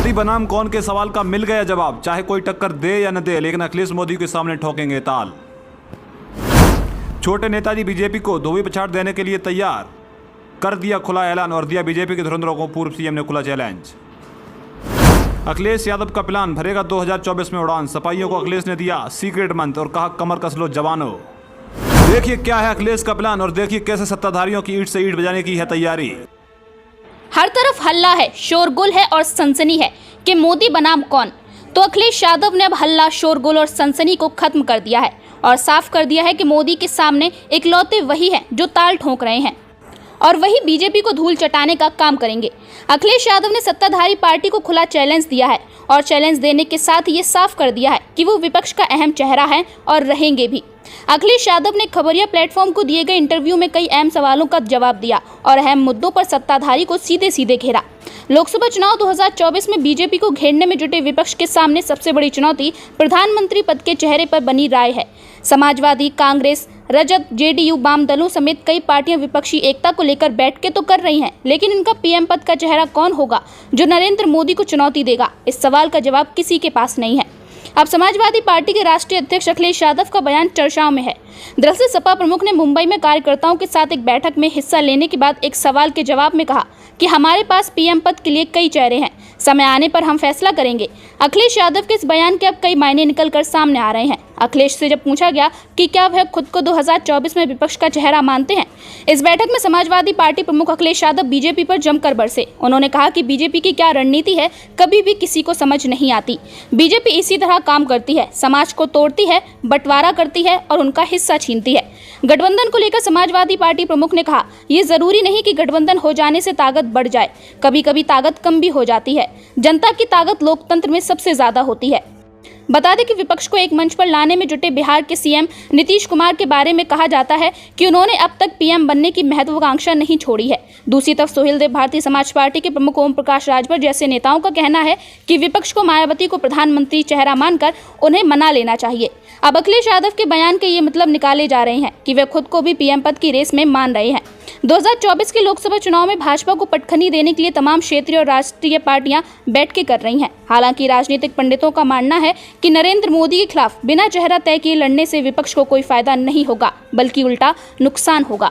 मोदी बनाम कौन के सवाल का मिल गया जवाब। चाहे कोई टक्कर दे या न दे, लेकिन अखिलेश मोदी के सामने ठोकेंगे ताल। छोटे नेताजी बीजेपी को धोबी पछाड़ देने के लिए तैयार, कर दिया खुला ऐलान और दिया बीजेपी के धुरंधरों को पूर्व सीएम ने खुला चैलेंज। अखिलेश यादव का प्लान, भरेगा 2024 में उड़ान। सपाइयों को अखिलेश ने दिया सीक्रेट मंत्र और कहा कमर कस लो जवानों। देखिए क्या है अखिलेश का प्लान और देखिए कैसे सत्ताधारियों की ईंट से ईंट बजाने की है तैयारी। हर तरफ हल्ला है, शोरगुल है और सनसनी है कि मोदी बनाम कौन। तो अखिलेश यादव ने अब हल्ला, शोरगुल और सनसनी को खत्म कर दिया है और साफ कर दिया है कि मोदी के सामने इकलौते वही हैं जो ताल ठोक रहे हैं और वही बीजेपी को धूल चटाने का काम करेंगे। अखिलेश यादव ने सत्ताधारी पार्टी को खुला चैलेंज दिया है और चैलेंज देने के साथ ये साफ कर दिया है कि वो विपक्ष का अहम चेहरा है और रहेंगे भी। अखिलेश यादव ने खबरिया प्लेटफॉर्म को दिए गए इंटरव्यू में कई अहम सवालों का जवाब दिया और अहम मुद्दों पर सत्ताधारी को सीधे सीधे घेरा। लोकसभा चुनाव 2024 में बीजेपी को घेरने में जुटे विपक्ष के सामने सबसे बड़ी चुनौती प्रधानमंत्री पद के चेहरे पर बनी राय है। समाजवादी, कांग्रेस, रजत, जेडीयू, वाम दलों समेत कई पार्टियां विपक्षी एकता को लेकर बैठकें तो कर रही हैं, लेकिन इनका पीएम पद का चेहरा कौन होगा जो नरेंद्र मोदी को चुनौती देगा, इस सवाल का जवाब किसी के पास नहीं है। अब समाजवादी पार्टी के राष्ट्रीय अध्यक्ष अखिलेश यादव का बयान चर्चाओं में है। दरअसल सपा प्रमुख ने मुंबई में कार्यकर्ताओं के साथ एक बैठक में हिस्सा लेने के बाद एक सवाल के जवाब में कहा कि हमारे पास पीएम पद के लिए कई चेहरे हैं, समय आने पर हम फैसला करेंगे। अखिलेश यादव के इस बयान के अब कई मायने निकलकर सामने आ रहे हैं। अखिलेश से जब पूछा गया कि क्या वह खुद को 2024 में विपक्ष का चेहरा मानते हैं, इस बैठक में समाजवादी पार्टी प्रमुख अखिलेश यादव बीजेपी पर जमकर बरसे। उन्होंने कहा कि बीजेपी की क्या रणनीति है कभी भी किसी को समझ नहीं आती। बीजेपी इसी तरह काम करती है, समाज को तोड़ती है, बंटवारा करती है और उनका हिस्सा छीनती है। गठबंधन को लेकर समाजवादी पार्टी प्रमुख ने कहा, ये जरूरी नहीं कि गठबंधन हो जाने से ताकत बढ़ जाए, कभी कभी ताकत कम भी हो जाती है। जनता की ताकत लोकतंत्र में सबसे ज्यादा होती है। बता दें कि विपक्ष को एक मंच पर लाने में जुटे बिहार के सीएम नीतीश कुमार के बारे में कहा जाता है कि उन्होंने अब तक पीएम बनने की महत्वाकांक्षा नहीं छोड़ी है। दूसरी तरफ सोहेल देव भारतीय समाज पार्टी के प्रमुख ओम प्रकाश राजभर जैसे नेताओं का कहना है कि विपक्ष को मायावती को प्रधानमंत्री चेहरा मानकर उन्हें मना लेना चाहिए। अब अखिलेश यादव के बयान के ये मतलब निकाले जा रहे हैं कि वे खुद को भी पीएम पद की रेस में मान रहे हैं। 2024 के लोकसभा चुनाव में भाजपा को पटखनी देने के लिए तमाम क्षेत्रीय और राष्ट्रीय पार्टियां बैठकें कर रही हैं। हालांकि राजनीतिक पंडितों का मानना है कि नरेंद्र मोदी के खिलाफ बिना चेहरा तय किए लड़ने से विपक्ष को कोई फायदा नहीं होगा, बल्कि उल्टा नुकसान होगा।